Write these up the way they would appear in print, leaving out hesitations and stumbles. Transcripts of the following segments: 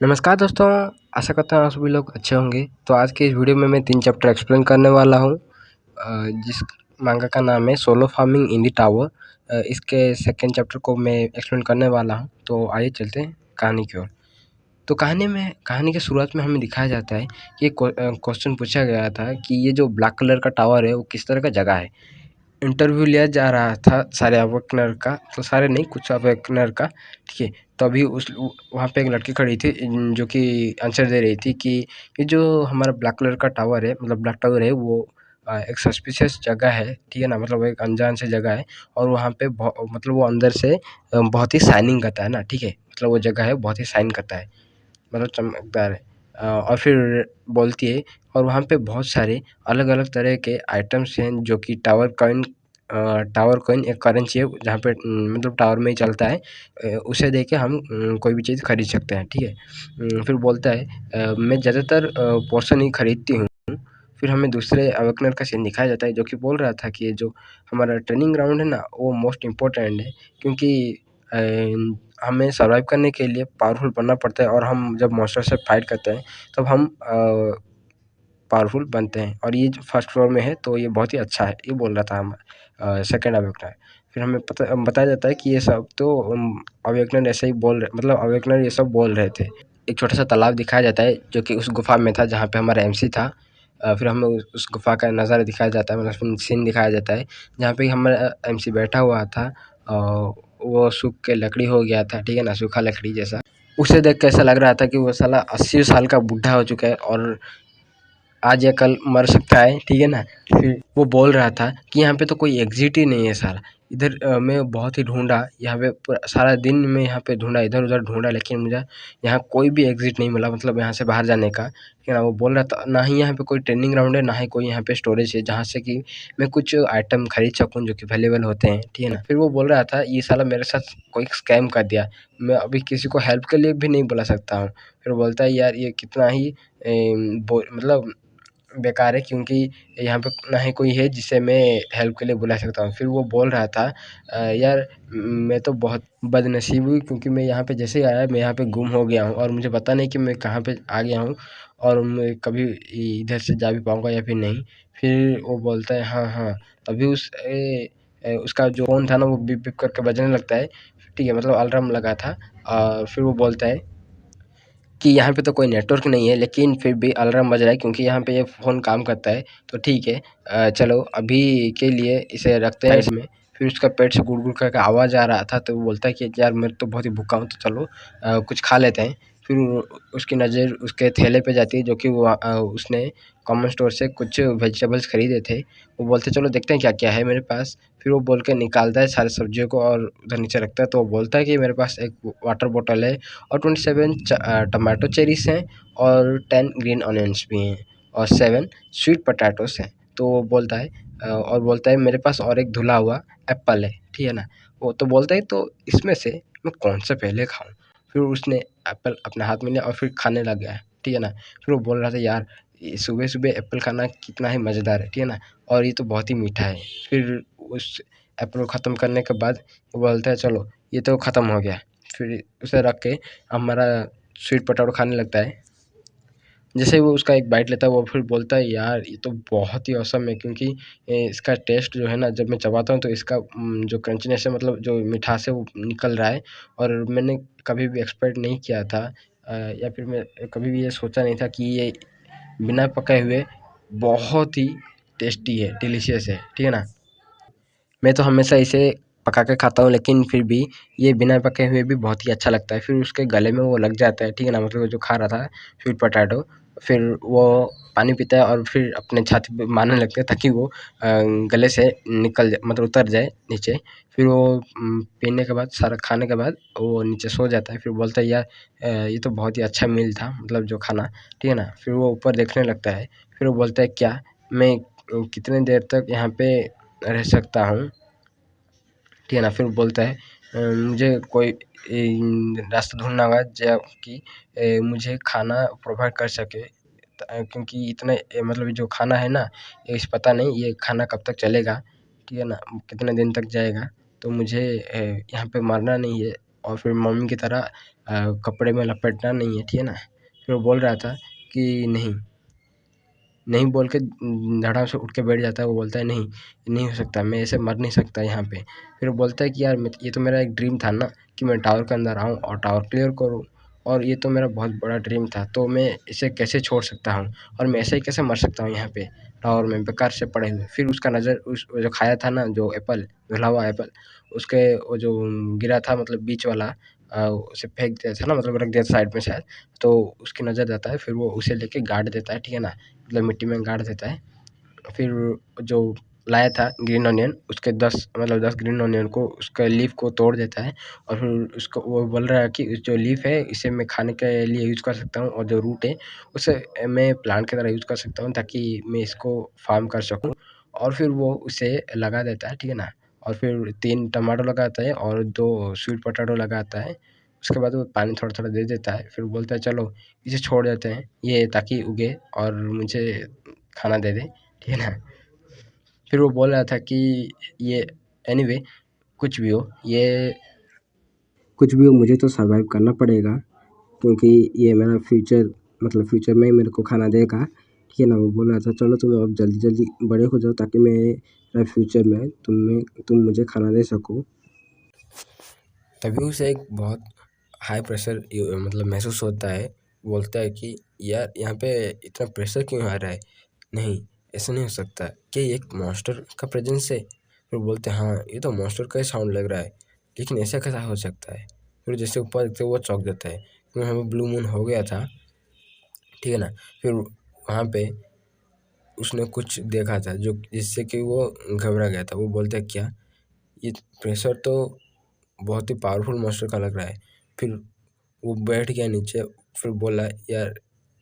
नमस्कार दोस्तों, आशा करता हूँ आप सभी लोग अच्छे होंगे। तो आज के इस वीडियो में मैं 3 चैप्टर एक्सप्लेन करने वाला हूँ, जिस मांगा का नाम है solo farming in the tower. इसके सेकंड चैप्टर को मैं एक्सप्लेन करने वाला हूँ। तो आइए चलते हैं कहानी की ओर। तो कहानी की शुरुआत में हमें दिखाया जाता है कि क्वेश्चन पूछा गया था कि ये जो ब्लैक कलर का टावर है वो किस तरह का जगह है। इंटरव्यू लिया जा रहा था सारे अवेकनर का, तो सारे नहीं, कुछ अवेकनर का, ठीक है। तो अभी वहाँ पे एक लड़की खड़ी थी जो कि आंसर दे रही थी कि ये जो हमारा ब्लैक कलर का टावर है, मतलब ब्लैक टावर है, वो एक सस्पिशियस जगह है, ठीक है ना, मतलब एक अनजान सी जगह है। और वहाँ पे मतलब वो अंदर से बहुत ही शाइनिंग करता है ना, ठीक है, मतलब वो जगह है बहुत ही शाइन करता है, मतलब चमकदार है। और फिर बोलती है, और वहाँ पे बहुत सारे अलग-अलग तरह के आइटम्स हैं जो कि टावर कॉइन एक करेंसी है जहाँ पे मतलब टावर में ही चलता है। उसे देके हम कोई भी चीज़ खरीद सकते हैं, ठीक है। फिर बोलता है मैं ज़्यादातर पोर्शन ही खरीदती हूँ। फिर हमें दूसरे अवेकनर का सीन दिखाया जाता है जो कि बोल रहा था कि ये जो हमारा ट्रेनिंग ग्राउंड है ना, वो मोस्ट इम्पोर्टेंट है, क्योंकि अ, हमें सर्वाइव करने के लिए पावरफुल बनना पड़ता है, और हम जब मॉन्स्टर से फाइट करते हैं तब हम पावरफुल बनते हैं। और ये जो फर्स्ट फ्लोर में है तो ये बहुत ही अच्छा है, ये बोल रहा था हम सेकंड अवेकनर। फिर हमें बताया जाता है कि ये सब तो अवेकनर ऐसे ही मतलब अवेकनर ये सब बोल रहे थे। एक छोटा सा तालाब दिखाया जाता है जो कि उस गुफा में था जहाँ पे हमारा एमसी था। फिर हमें उस गुफा का नज़ारा दिखाया जाता है, मतलब सीन दिखाया जाता है जहाँ पे हमारा एमसी बैठा हुआ था। वो सूख के लकड़ी हो गया था, ठीक है ना, सूखा लकड़ी जैसा। उसे देख के ऐसा लग रहा था कि वो साला 80 साल का बूढ़ा हो चुका है और आज या कल मर सकता है, ठीक है ना। फिर वो बोल रहा था कि यहाँ पे तो कोई एग्जिट ही नहीं है साला। इधर मैं बहुत ही ढूंढा, यहाँ पे पूरा सारा दिन में यहाँ पे ढूंढा, इधर उधर ढूंढा, लेकिन मुझे यहाँ कोई भी एग्जिट नहीं मिला, मतलब यहाँ से बाहर जाने का, ठीक है ना। वो बोल रहा था ना ही यहाँ पे कोई ट्रेनिंग ग्राउंड है, ना ही कोई यहाँ पे स्टोरेज है जहाँ से कि मैं कुछ आइटम खरीद सकूँ जो कि वैल्यूएबल होते हैं, ठीक है ना। फिर वो बोल रहा था ये साला मेरे साथ कोई स्कैम कर दिया, मैं अभी किसी को हेल्प के लिए भी नहीं बुला सकता हूँ। फिर बोलता है यार ये कितना ही मतलब बेकार है, क्योंकि यहाँ पे ना ही कोई है जिसे मैं हेल्प के लिए बुला सकता हूँ। फिर वो बोल रहा था यार मैं तो बहुत बदनसीब हूँ, क्योंकि मैं यहाँ पे जैसे ही आया मैं यहाँ पे गुम हो गया हूँ और मुझे पता नहीं कि मैं कहाँ पे आ गया हूँ, और मैं कभी इधर से जा भी पाऊँगा या फिर नहीं। फिर वो बोलता है हाँ हाँ। तभी उसका जो फ़ोन था ना वो बिप बिप करके बजने लगता है, ठीक है, मतलब अलार्म लगा था। और फिर वो बोलता है कि यहाँ पे तो कोई नेटवर्क नहीं है, लेकिन फिर भी अलार्म बज रहा है क्योंकि यहाँ पे ये फ़ोन काम करता है। तो ठीक है, चलो अभी के लिए इसे रखते हैं इसमें। फिर उसका पेट से गुड़ गुड़ करके आवाज़ आ रहा था, तो वो बोलता है कि यार मैं तो बहुत ही भूखा हूँ, तो चलो कुछ खा लेते हैं। फिर उसकी नज़र उसके थैले पे जाती है जो कि उसने कॉमन स्टोर से कुछ वेजिटेबल्स खरीदे थे। वो बोलते चलो देखते हैं क्या क्या है मेरे पास। फिर वो बोल के निकालता है सारी सब्जियों को और उधर नीचे रखता है। तो वो बोलता है कि मेरे पास एक वाटर बॉटल है और 27 टमाटो चेरीज़ हैं और 10 ग्रीन ऑनियंस भी हैं और 7 स्वीट पोटैटोज़ हैं। तो वो बोलता है और बोलता है मेरे पास और एक धुला हुआ एप्पल है, ठीक है ना। वो तो बोलता है तो इसमें से मैं कौन सा पहले खाऊँ? फिर उसने एप्पल अपने हाथ में लिया और फिर खाने लग गया, ठीक है ना। फिर वो बोल रहा था यार ये सुबह-सुबह एप्पल खाना कितना ही मज़ेदार है, ठीक है ना, और ये तो बहुत ही मीठा है। फिर उस एप्पल को ख़त्म करने के बाद वो बोलता है चलो ये तो ख़त्म हो गया। फिर उसे रख के हमारा स्वीट पोटैटो खाने लगता है। जैसे ही वो उसका एक बाइट लेता है वो फिर बोलता है यार ये तो बहुत ही ऑसम है, क्योंकि इसका टेस्ट जो है ना, जब मैं चबाता हूँ तो इसका जो क्रंचीनेस है, मतलब जो मिठास है वो निकल रहा है। और मैंने कभी भी एक्सपेक्ट नहीं किया था या फिर मैं कभी भी ये सोचा नहीं था कि ये बिना पकाए हुए बहुत ही टेस्टी है, डिलीशियस है, ठीक है ना। मैं तो हमेशा इसे पका के खाता हूँ, लेकिन फिर भी ये बिना पके हुए भी बहुत ही अच्छा लगता है। फिर उसके गले में वो लग जाता है, ठीक है ना, मतलब वो जो खा रहा था स्वीट पोटैटो, फिर वो पानी पीता है और फिर अपने छाती पे मारने लगता है ताकि वो गले से निकल जाए, मतलब उतर जाए नीचे। फिर वो पीने के बाद, सारा खाने के बाद वो नीचे सो जाता है। फिर बोलता है यार ये तो बहुत ही अच्छा मील था, मतलब जो खाना, ठीक है ना। फिर वो ऊपर देखने लगता है। फिर वो बोलता है क्या मैं कितने देर तक यहाँ पे रह सकता हूँ, ठीक है ना। फिर बोलता है मुझे कोई रास्ता ढूँढना होगा जो कि मुझे खाना प्रोवाइड कर सके, क्योंकि इतने मतलब जो खाना है ना, ये इसे पता नहीं ये खाना कब तक चलेगा, ठीक है ना, कितने दिन तक जाएगा। तो मुझे यहाँ पे मरना नहीं है और फिर मम्मी की तरह कपड़े में लपेटना नहीं है, ठीक है ना। फिर वो बोल रहा था कि नहीं नहीं बोल के धड़ाम से उठ के बैठ जाता है। वो बोलता है नहीं, नहीं हो सकता, मैं ऐसे मर नहीं सकता यहाँ पे। फिर वो बोलता है कि यार ये तो मेरा एक ड्रीम था ना कि मैं टावर के अंदर आऊँ और टावर क्लियर करूँ, और ये तो मेरा बहुत बड़ा ड्रीम था, तो मैं इसे कैसे छोड़ सकता हूँ, और मैं ऐसे ही कैसे मर सकता हूँ यहाँ पे टावर में बेकार से पड़े हुए। फिर उसका नज़र उस वो जो खाया था ना, जो एप्पल, धुला हुआ एप्पल, उसके वो जो गिरा था, मतलब बीच वाला, उसे फेंक दिया था ना, मतलब रख दिया था साइड में शायद, तो उसकी नज़र जाता है। फिर वो उसे लेके गाड़ देता है, ठीक है ना, मतलब मिट्टी में गाड़ देता है। फिर जो लाया था ग्रीन ऑनियन, उसके 10 ग्रीन ऑनियन को, उसके लीफ को तोड़ देता है, और फिर उसको वो बोल रहा है कि जो लीफ है इसे मैं खाने के लिए यूज़ कर सकता हूँ, और जो रूट है उसे मैं प्लांट की तरह यूज़ कर सकता हूँ, ताकि मैं इसको फार्म कर सकूँ। और फिर वो उसे लगा देता है, ठीक है ना। और फिर 3 टमाटो लगाता है और 2 स्वीट पोटैटो लगाता है। उसके बाद वो पानी थोड़ा-थोड़ा दे देता है। फिर बोलता है चलो इसे छोड़ देते हैं, ये ताकि उगे और मुझे खाना दे दे, ठीक है ना। फिर वो बोल रहा था कि ये एनीवे कुछ भी हो, ये कुछ भी हो, मुझे तो सर्वाइव करना पड़ेगा, क्योंकि ये मेरा फ्यूचर, मतलब फ्यूचर में ही मेरे को खाना देगा, ठीक है ना। वो बोल रहा था चलो तुम अब जल्दी-जल्दी बड़े हो जाओ, ताकि मेरा फ्यूचर में तुम मुझे खाना दे सको। तभी उसे एक बहुत हाई प्रेशर मतलब महसूस होता है। बोलता है कि यार यहाँ पे इतना प्रेशर क्यों आ रहा है, नहीं ऐसा नहीं हो सकता, क्या ये एक मॉन्स्टर का प्रेजेंस है। फिर बोलते हैं हाँ ये तो मॉन्स्टर का ही साउंड लग रहा है, लेकिन ऐसा कैसा हो सकता है। फिर जैसे ऊपर देखते वो चौंक जाता है, क्योंकि हमें ब्लू मून हो गया था, ठीक है ना। फिर वहाँ पे उसने कुछ देखा था जो जिससे कि वो घबरा गया था। वो बोलता है क्या, ये प्रेशर तो बहुत ही पावरफुल मॉन्स्टर का लग रहा है। फिर वो बैठ गया नीचे। फिर बोला यार,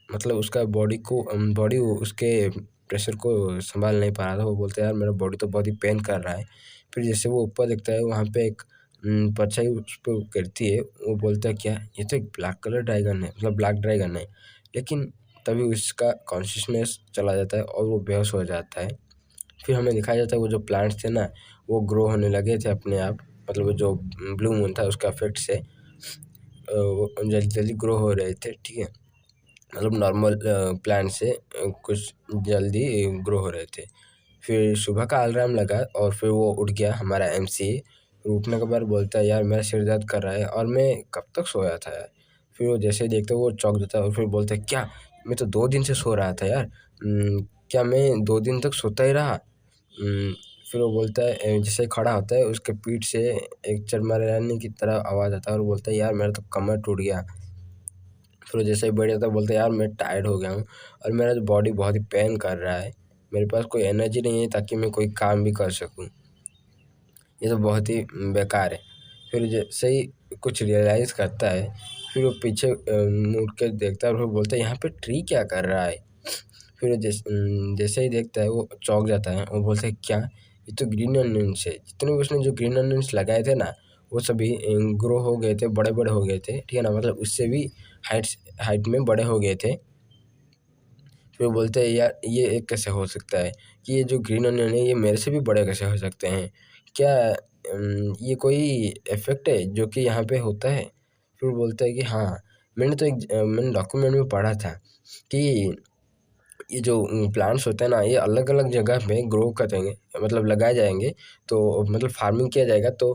मतलब उसका बॉडी उसके प्रेशर को संभाल नहीं पा रहा था। वो बोलता है यार मेरा बॉडी तो बहुत ही पेन कर रहा है। फिर जैसे वो ऊपर देखता है, वहाँ पे एक परछाई उस पर गिरती है। वो बोलता है क्या, ये तो एक ब्लैक कलर ड्रैगन है, मतलब ब्लैक ड्रैगन है। लेकिन तभी उसका कॉन्शियसनेस चला जाता है और वो बेहोश हो जाता है। फिर हमें दिखाया जाता है वो जो प्लांट्स थे ना, वो ग्रो होने लगे थे अपने आप, मतलब वो जो ब्लू मून था उसका इफेक्ट से वो जल्दी जल्दी ग्रो हो रहे थे, ठीक है। मतलब नॉर्मल प्लांट से कुछ जल्दी ग्रो हो रहे थे। फिर सुबह का अलार्म लगा और फिर वो उठ गया हमारा एमसी। उठने के बाद बोलता है यार मेरा सिर दर्द कर रहा है और मैं कब तक सोया था यार। फिर वो जैसे ही देखता है वो चौंक जाता है और फिर बोलता है क्या, मैं तो 2 दिन से सो रहा था यार। क्या मैं 2 दिन तक सोता ही रहा। फिर वो बोलता है जैसे ही खड़ा होता है उसके पीठ से एक चरमराने की तरह आवाज़ आता है और बोलता है यार मेरा तो कमर टूट गया। फिर वो जैसे ही बैठ जाता है बोलता है यार मैं टायर्ड हो गया हूँ और मेरा जो बॉडी बहुत ही पेन कर रहा है, मेरे पास कोई एनर्जी नहीं है ताकि मैं कोई काम भी कर सकूँ, ये तो बहुत ही बेकार है। फिर जैसे ही कुछ रियलाइज़ करता है, फिर वो पीछे मुड़ के देखता है और फिर बोलता है यहाँ पे ट्री क्या कर रहा है। फिर वो जैसे ही देखता है वो चौंक जाता है। वो बोलता है क्या, ये तो ग्रीन अनियंस है। जितने भी उसने जो ग्रीन अनियंस लगाए थे ना, वो सभी ग्रो हो गए थे, बड़े-बड़े हो गए थे, ठीक है ना, मतलब उससे भी हाइट में बड़े हो गए थे। फिर वो बोलते हैं यार ये कैसे हो सकता है कि ये जो ग्रीन अनियन है ये मेरे से भी बड़े कैसे हो सकते हैं? क्या ये कोई इफ़ेक्ट है जो कि यहाँ पे होता है? फिर वो बोलता है कि हाँ, मैंने डॉक्यूमेंट में पढ़ा था कि ये जो प्लांट्स होते हैं ना, ये अलग-अलग जगह पे ग्रो करेंगे, मतलब लगाए जाएँगे, तो मतलब फार्मिंग किया जाएगा तो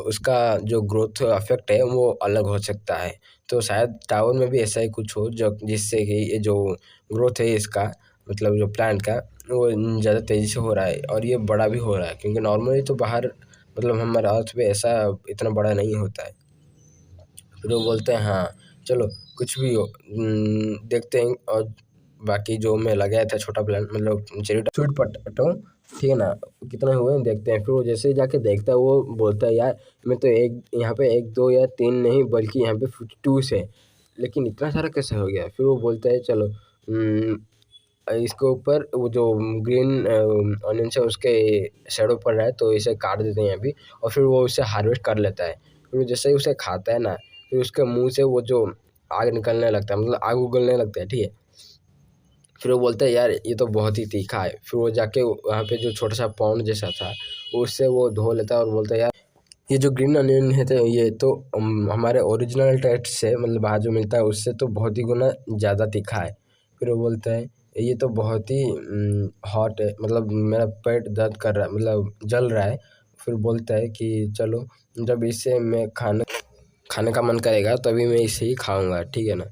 उसका जो ग्रोथ इफ़ेक्ट है वो अलग हो सकता है। तो शायद टावर में भी ऐसा ही कुछ हो जो जिससे कि ये जो ग्रोथ है इसका, मतलब जो प्लांट का, वो ज़्यादा तेज़ी से हो रहा है और ये बड़ा भी हो रहा है, क्योंकि नॉर्मली तो बाहर, मतलब हमारे अर्थ पे ऐसा इतना बड़ा नहीं होता है। फिर वो बोलते हैं हाँ, चलो कुछ भी हो, देखते हैं। और बाकी जो मैं लगाया था छोटा प्लांट, मतलब स्वीट पोटैटो, ठीक है ना, कितने हुए हैं देखते हैं। फिर वो जैसे ही जाके देखता है वो बोलता है यार मैं तो एक यहाँ पे 1 2 या 3 नहीं बल्कि यहाँ पे 52 है, लेकिन इतना सारा कैसे हो गया। फिर वो बोलता है चलो इसके ऊपर वो जो ग्रीन ऑनियंस है उसके शैडो पड़ रहा है तो इसे काट देते हैं अभी। और फिर वो उसे हार्वेस्ट कर लेता है। फिर वो जैसे ही उसे खाता है ना, फिर उसके मुँह से वो जो आग निकलने लगता है, मतलब आग उगलने लगता है, ठीक है। फिर वो बोलता है यार ये तो बहुत ही तीखा है। फिर वो जाके वहाँ पे जो छोटा सा पॉन्ड जैसा था उससे वो धो लेता है और बोलता है यार ये जो ग्रीन अनियन है तो ये तो हमारे ओरिजिनल टेस्ट से मतलब बाहर जो मिलता है उससे तो बहुत ही गुना ज़्यादा तीखा है। फिर वो बोलता है ये तो बहुत ही हॉट है, मतलब मेरा पेट दर्द कर रहा है, मतलब जल रहा है। फिर बोलता है कि चलो जब इसे मैं खाने का मन करेगा तभी मैं इसे ही खाऊंगा, ठीक है ना।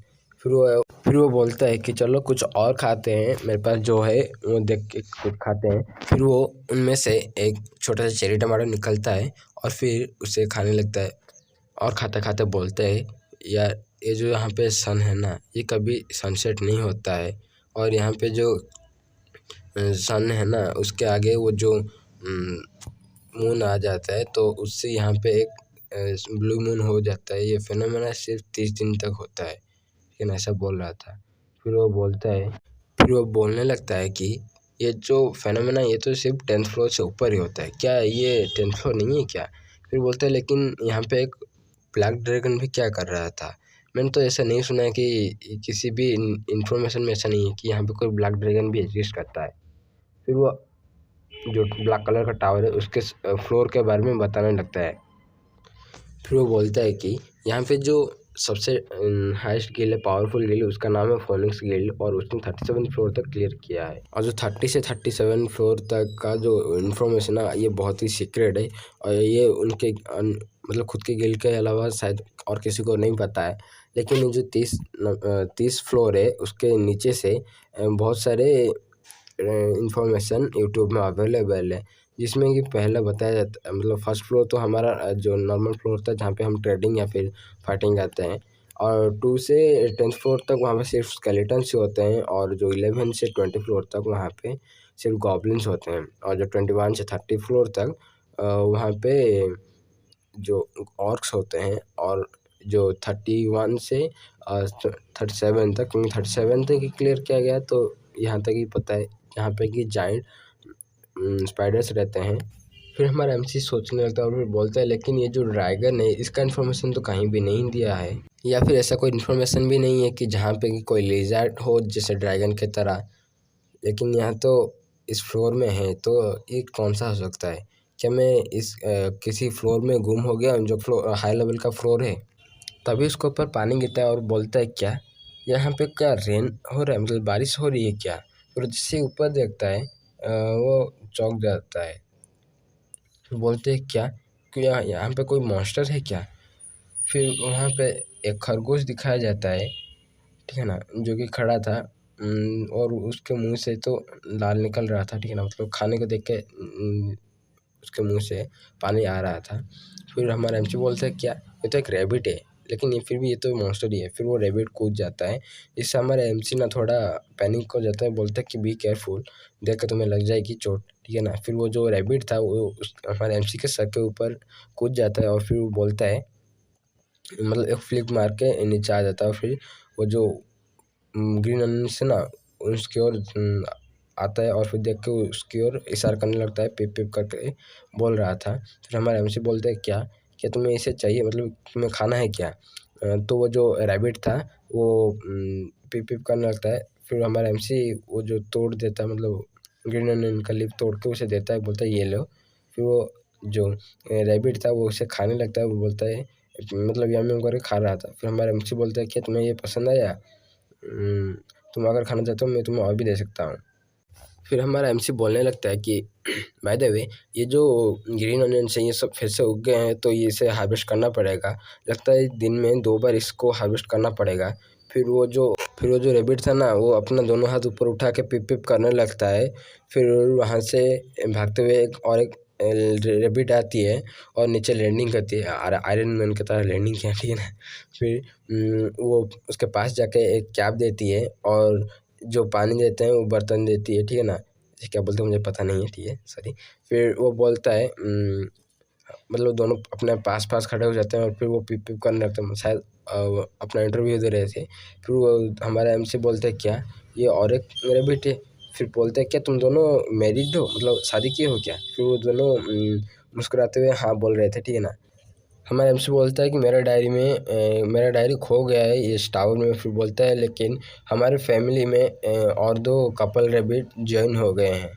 फिर वो बोलता है कि चलो कुछ और खाते हैं, मेरे पास जो है वो देख के कुछ खाते हैं। फिर वो उनमें से एक छोटा सा चेरी टमाटर निकलता है और फिर उसे खाने लगता है और खाते खाते बोलता है यार ये जो यहाँ पे सन है ना ये कभी सनसेट नहीं होता है, और यहाँ पे जो सन है ना उसके आगे वो जो मून आ जाता है तो उससे यहाँ पे एक ब्लू मून हो जाता है। ये फिनोमेना सिर्फ 30 दिन तक होता है, लेकिन ऐसा बोल रहा था। फिर वो बोलने लगता है कि ये जो फिनोमेना ये तो सिर्फ 10th फ्लोर से ऊपर ही होता है, क्या ये 10th फ्लोर नहीं है क्या। फिर बोलता है लेकिन यहाँ पे एक ब्लैक ड्रैगन भी क्या कर रहा था, मैंने तो ऐसा नहीं सुना है कि किसी भी इंफॉर्मेशन में ऐसा नहीं है कि यहाँ पे कोई ब्लैक ड्रैगन भी एग्जिस्ट करता है। फिर वो जो ब्लैक कलर का टावर है उसके फ्लोर के बारे में बताने लगता है। फिर वो बोलता है कि यहाँ पे जो सबसे हाईएस्ट गिल्ड है, पावरफुल गिल्ड, उसका नाम है फोनिक्स गिल्ड, और उसने 37 फ्लोर तक क्लियर किया है। और जो 30 से 37 फ्लोर तक का जो इन्फॉर्मेशन है ये बहुत ही सीक्रेट है, और ये उनके मतलब खुद के गिल्ड के अलावा शायद और किसी को नहीं पता है। लेकिन ये जो 30 फ्लोर है उसके नीचे से बहुत सारे इंफॉर्मेशन यूट्यूब में अवेलेबल है, जिसमें कि पहले बताया जाता मतलब फर्स्ट फ्लोर तो हमारा जो नॉर्मल फ्लोर था जहाँ पे हम ट्रेडिंग या फिर फाइटिंग करते हैं, और 2 से 10th फ्लोर तक वहाँ पे सिर्फ स्केलेटन्स ही होते हैं, और जो 11 से 20 फ्लोर तक वहाँ पे सिर्फ गॉब्लिन्स होते हैं, और जो 21 से 30 फ्लोर तक वहाँ पे जो ऑर्क्स होते हैं, और जो 31 से 37 तक, क्योंकि 37 तक ही क्लियर किया गया तो यहाँ तक ही पता है यहाँ पे कि जाइंट स्पाइडर्स रहते हैं। फिर हमारा एमसी सोचने लगता है और फिर बोलता है लेकिन ये जो ड्रैगन है इसका इन्फॉर्मेशन तो कहीं भी नहीं दिया है, या फिर ऐसा कोई इन्फॉर्मेशन भी नहीं है कि जहाँ पे कि कोई लिजर्ड हो जैसे ड्रैगन की तरह, लेकिन यहाँ तो इस फ्लोर में है तो ये कौन सा हो सकता है। क्या मैं इस किसी फ्लोर में गुम हो गया जो फ्लोर हाई लेवल का फ्लोर है। तभी उसके ऊपर पानी गिरता है और बोलता है क्या यहाँ पे क्या रेन हो रहा है, मतलब बारिश हो रही है क्या। और जिससे ऊपर देखता है वो चौंक जाता है। फिर बोलते हैं क्या कि यहाँ पे कोई मॉन्स्टर है क्या। फिर वहाँ पे एक खरगोश दिखाया जाता है, ठीक है ना, जो कि खड़ा था और उसके मुंह से तो लाल निकल रहा था, ठीक है ना, मतलब खाने को देख के उसके मुंह से पानी आ रहा था। फिर हमारा एमसी बोलता है क्या ये तो एक रैबिट है, लेकिन ये फिर भी ये तो मॉन्स्टर ही है। फिर वो रैबिट कूद जाता है, इससे हमारा एमसी ना थोड़ा पैनिक हो जाता है, बोलता है कि बी केयरफुल, देख कर तुम्हें लग जाएगी चोट, ठीक है ना। फिर वो जो रैबिट था वो हमारे एमसी के सर के ऊपर कूद जाता है और फिर वो बोलता है मतलब एक फ्लिप मार के नीचे आ जाता है। फिर वो जो ग्रीन अनियन से ना उसकी ओर आता है और फिर देख के उसकी ओर इशारा करने लगता है, पिप पिप करके बोल रहा था। फिर हमारा एमसी बोलता है क्या क्या तुम्हें इसे चाहिए, मतलब तुम्हें खाना है क्या। तो वो जो रैबिट था वो पिप पिप करने लगता है। फिर हमारा एमसी वो जो तोड़ देता है, मतलब ग्रीन अनियन का लीफ तोड़ के उसे देता है, बोलता है ये लो। फिर वो जो रैबिट था वो उसे खाने लगता है, वो बोलता है मतलब यम्मी करके खा रहा था। फिर हमारा एमसी बोलता है क्या तुम्हें ये पसंद आया, तुम अगर खाना चाहते हो मैं तुम्हें और भी दे सकता हूँ। फिर हमारा एमसी बोलने लगता है कि बाय द वे ये जो ग्रीन ऑनियंस है ये सब फिर से उग गए हैं तो ये इसे हार्वेस्ट करना पड़ेगा, लगता है दिन में 2 बार इसको हार्वेस्ट करना पड़ेगा। फिर वो जो रैबिट था ना वो अपना दोनों हाथ ऊपर उठा के पिप पिप करने लगता है। फिर वहाँ से भागते हुए एक रैबिट आती है और नीचे लैंडिंग करती है, आयरन मैन की तरह लैंडिंग किया, ठीक है ना। फिर वो उसके पास जाके एक कैप देती है और जो पानी देते हैं वो बर्तन देती है, ठीक है ना, क्या बोलते हैं मुझे पता नहीं है, ठीक है सॉरी। फिर वो बोलता है मतलब दोनों अपने पास पास खड़े हो जाते हैं और फिर वो पिप पिप करने लगते हैं, शायद अपना इंटरव्यू दे रहे थे। फिर वो हमारा एमसी बोलते हैं क्या ये और एक मेरे बेटे। फिर बोलते हैं क्या तुम दोनों मैरिड हो, मतलब शादी किए हो क्या। फिर वो दोनों मुस्कुराते हुए हाँ बोल रहे थे, ठीक है ना। हमारा एमसी बोलता है कि मेरा डायरी खो गया है इस टावर में। फिर बोलता है लेकिन हमारे फैमिली में और 2 कपल रैबिट जॉइन हो गए हैं।